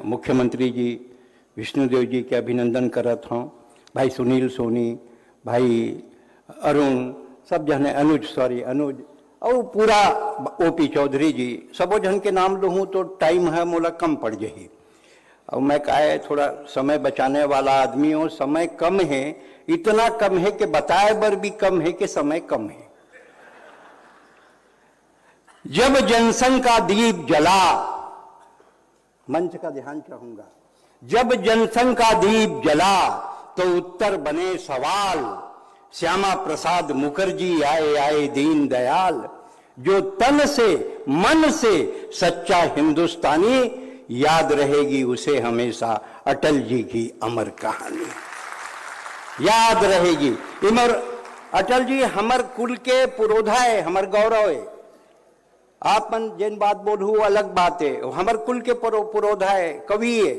मुख्यमंत्री जी विष्णुदेव जी के अभिनंदन करत हूँ। भाई सुनील सोनी, भाई अरुण, सब जने, अनुज और पूरा ओपी चौधरी जी, सबो जन के नाम लूँ तो टाइम है मोला कम पड़ जाही। और मैं कहा थोड़ा समय बचाने वाला आदमी हूँ, समय कम है, इतना कम है कि बताए बर भी कम है कि समय कम है। जब जनसंघ का दीप जला, मंच का ध्यान चाहूंगा, जब जनसंघ का दीप जला तो उत्तर बने सवाल, श्यामा प्रसाद मुखर्जी आए दीन दयाल, जो तन से मन से सच्चा हिंदुस्तानी, याद रहेगी उसे हमेशा अटल जी की अमर कहानी, याद रहेगी। इमर अटल जी हमर कुल के पुरोधा है, हमर गौरव है। आप मन जिन बात बोलू अलग बात है, हमर कुल के पुरोधा है, कवि है,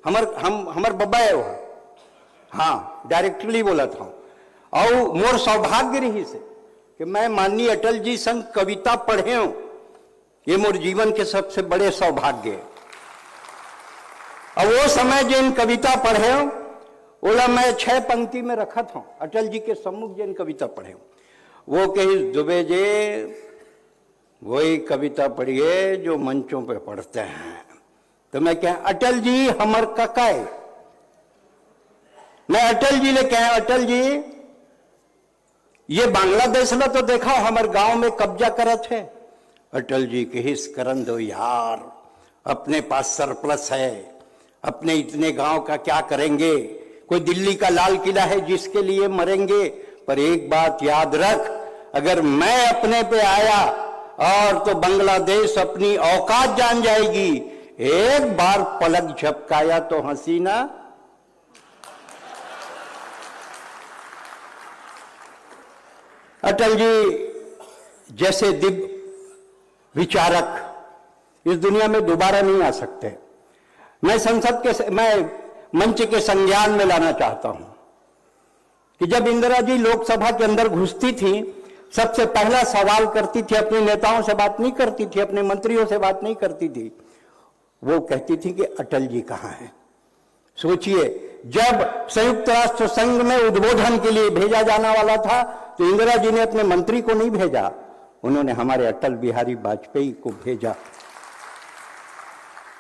हमर बब्बा है वो। हाँ, डायरेक्टली बोला था। और मोर सौभाग्य रही से कि मैं माननीय अटल जी संग कविता पढ़े हूं, ये मोर जीवन के सबसे बड़े सौभाग्य है। और वो समय जिन कविता पढ़े हूं, ओला मैं 6 पंक्ति में रखा था, अटल जी के सम्मुख जिन कविता पढ़े हूं, वो कही दुबे जे वही कविता पढ़िए जो मंचों पे पढ़ते हैं। तो मैं क्या, अटल जी हमर काका है, मैं अटल जी ने कहा, अटल जी ये बांग्लादेश में तो देखा हमारे गांव में कब्जा करत है। अटल जी के हिस करन दो यार, अपने पास सरप्लस है, अपने इतने गांव का क्या करेंगे, कोई दिल्ली का लाल किला है जिसके लिए मरेंगे। पर एक बात याद रख, अगर मैं अपने पे आया और तो बांग्लादेश अपनी औकात जान जाएगी। एक बार पलक झपकाया तो हसीना, अटल जी जैसे दिव्य विचारक इस दुनिया में दोबारा नहीं आ सकते। मैं मंच के संज्ञान में लाना चाहता हूं कि जब इंदिरा जी लोकसभा के अंदर घुसती थी, सबसे पहला सवाल करती थी, अपने नेताओं से बात नहीं करती थी, अपने मंत्रियों से बात नहीं करती थी, वो कहती थी कि अटल जी कहां हैं। सोचिए, जब संयुक्त राष्ट्र संघ में उद्बोधन के लिए भेजा जाने वाला था तो इंदिरा जी ने अपने मंत्री को नहीं भेजा, उन्होंने हमारे अटल बिहारी वाजपेयी को भेजा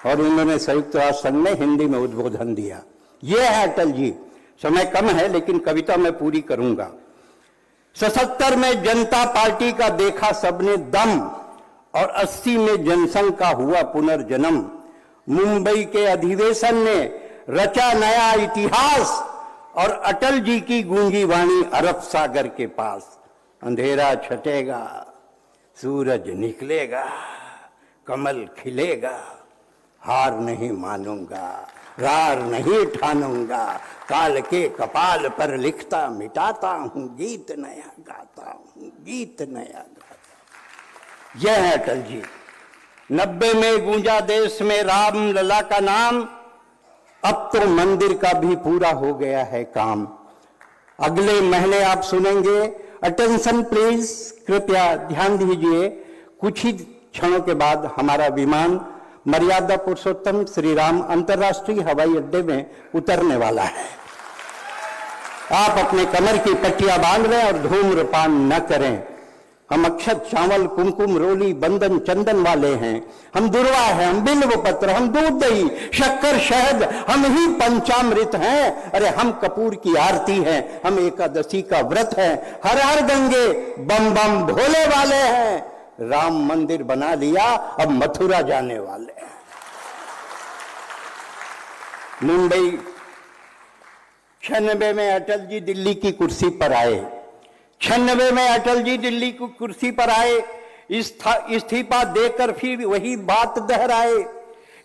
और उन्होंने संयुक्त राष्ट्र संघ में हिंदी में उद्बोधन दिया। यह है अटल जी। समय कम है लेकिन कविता मैं पूरी करूंगा। 77 में जनता पार्टी का देखा सबने दम और 80 में जनसंघ का हुआ पुनर्जन्म। मुंबई के अधिवेशन ने रचा नया इतिहास और अटल जी की गूंजी वाणी अरब सागर के पास। अंधेरा छटेगा, सूरज निकलेगा, कमल खिलेगा, हार नहीं मानूंगा, रार नहीं ठानूंगा, काल के कपाल पर लिखता मिटाता हूं, गीत नया गाता हूं, गीत नया गाता। यह है अटल जी। 90 में गूंजा देश में राम लला का नाम, अब तो मंदिर का भी पूरा हो गया है काम। अगले महीने आप सुनेंगे, अटेंशन प्लीज, कृपया ध्यान दीजिए, कुछ ही क्षणों के बाद हमारा विमान मर्यादा पुरुषोत्तम श्री राम अंतर्राष्ट्रीय हवाई अड्डे में उतरने वाला है। आप अपने कमर की पट्टियां बांध लें और धूम्रपान न करें। हम अक्षत चावल कुमकुम रोली बंदन चंदन वाले हैं, हम दुर्वा हैं, हम बिल्व पत्र, हम दूध दही शक्कर शहद, हम ही पंचामृत हैं। अरे हम कपूर की आरती हैं, हम एकादशी का व्रत है, हर हर गंगे बम बम भोले वाले हैं। राम मंदिर बना लिया, अब मथुरा जाने वाले हैं। मुंबई 96 में अटल जी दिल्ली की कुर्सी पर आए। 96 में अटल जी दिल्ली की कुर्सी पर आए, इस्तीफा देकर फिर वही बात दोहराए,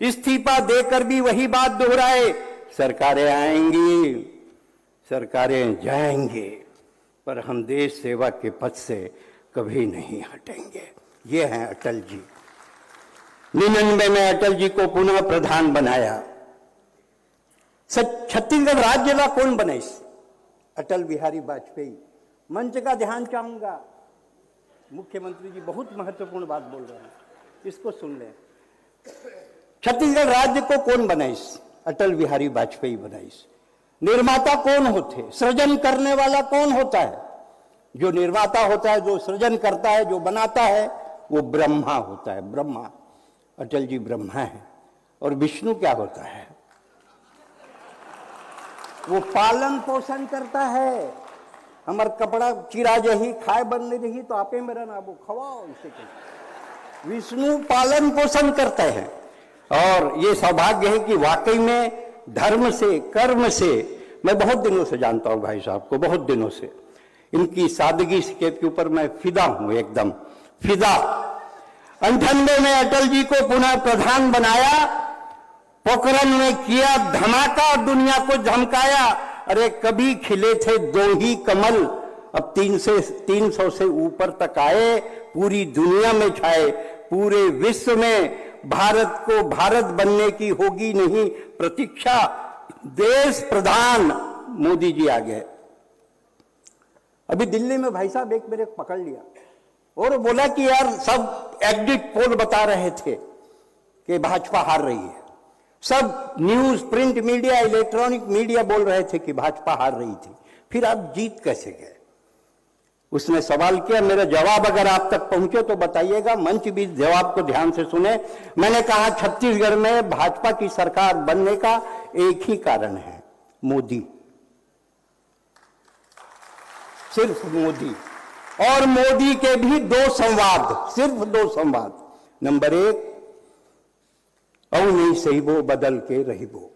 इस्तीफा देकर भी वही बात दोहराए। सरकारें आएंगी, सरकारें जाएंगे, पर हम देश सेवा के पथ से कभी नहीं हटेंगे। ये हैं अटल जी। 99 में अटल जी को पुनः प्रधान बनाया। छत्तीसगढ़ राज्य का कौन बने? अटल बिहारी वाजपेयी। मंच का ध्यान चाहूंगा, मुख्यमंत्री जी बहुत महत्वपूर्ण बात बोल रहे हैं, इसको सुन लें। छत्तीसगढ़ राज्य को कौन बनाइस? अटल बिहारी वाजपेयी बनाइस। निर्माता कौन होते? सृजन करने वाला कौन होता है? जो निर्माता होता है, जो सृजन करता है, जो बनाता है, वो ब्रह्मा होता है। ब्रह्मा, अटल जी ब्रह्मा है। और विष्णु क्या होता है? वो पालन पोषण करता है। हमार कपड़ा चिरा जही खाए बन रही तो आपे मेरा ना वो खवाओ, इसे कहते। विष्णु पालन पोषण करते हैं। और ये सौभाग्य है कि वाकई में धर्म से, कर्म से, मैं बहुत दिनों से जानता हूं भाई साहब को, बहुत दिनों से। इनकी सादगी के ऊपर मैं फिदा हूं, एकदम फिदा। 98 में अटल जी को पुनः प्रधान बनाया, पोखरण में किया धमाका और दुनिया को धमकाया। अरे कभी खिले थे दो ही कमल, अब 300 से ऊपर तक आए, पूरी दुनिया में छाए। पूरे विश्व में भारत को भारत बनने की होगी नहीं प्रतीक्षा। देश प्रधान मोदी जी आ गए। अभी दिल्ली में भाई साहब एक मेरे पकड़ लिया और बोला कि यार सब एग्जिट पोल बता रहे थे कि भाजपा हार रही है। सब news, print media, electronic media बोल रहे थे कि भाजपा हार रही थी। फिर आप जीत कैसे गए? उसने सवाल किया। मेरा जवाब अगर आप तक पहुंचे तो बताइएगा, मंच भी जवाब को ध्यान से सुने। मैंने कहा छत्तीसगढ़ में भाजपा की सरकार बनने का एक ही कारण है, मोदी, सिर्फ मोदी। और मोदी के भी 2 संवाद, सिर्फ 2 संवाद। नंबर 1, औ नहीं सही वो बदल के रही वो,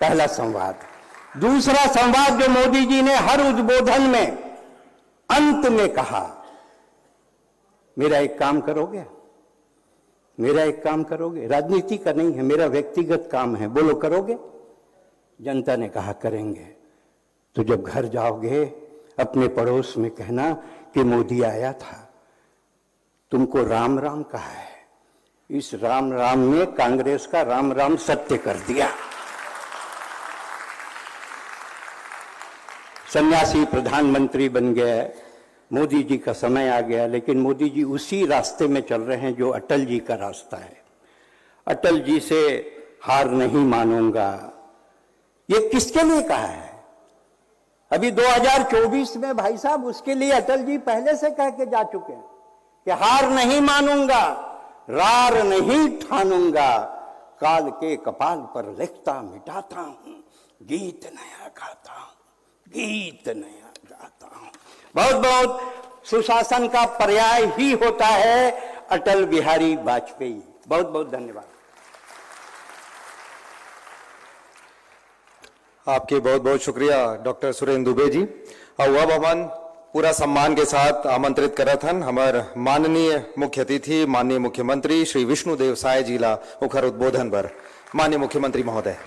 पहला संवाद। दूसरा संवाद जो मोदी जी ने हर उद्बोधन में अंत में कहा, मेरा एक काम करोगे? मेरा एक काम करोगे? राजनीति का नहीं है, मेरा व्यक्तिगत काम है, बोलो करोगे? जनता ने कहा करेंगे। तो जब घर जाओगे अपने पड़ोस में कहना कि मोदी आया था, तुमको राम राम कहा है। इस राम राम ने कांग्रेस का राम राम सत्य कर दिया। सन्यासी प्रधानमंत्री बन गए, मोदी जी का समय आ गया। लेकिन मोदी जी उसी रास्ते में चल रहे हैं जो अटल जी का रास्ता है। अटल जी से हार नहीं मानूंगा, ये किसके लिए कहा है? अभी 2024 में भाई साहब उसके लिए अटल जी पहले से कह के जा चुके हैं कि हार नहीं मानूंगा, रार नहीं ठानूंगा, काल के कपाल पर लिखता मिटाता हूं, गीत नया गाता हूं, गीत नया गाता हूं। बहुत बहुत सुशासन का पर्याय ही होता है अटल बिहारी वाजपेयी। बहुत बहुत धन्यवाद। आपके बहुत बहुत शुक्रिया डॉक्टर सुरेंद्र दुबे जी। और अब हमन पूरा सम्मान के साथ आमंत्रित करत हन हमार माननीय मुख्य अतिथि माननीय मुख्यमंत्री श्री विष्णुदेव साय जी ला ओखर उद्बोधन पर। माननीय मुख्यमंत्री महोदय।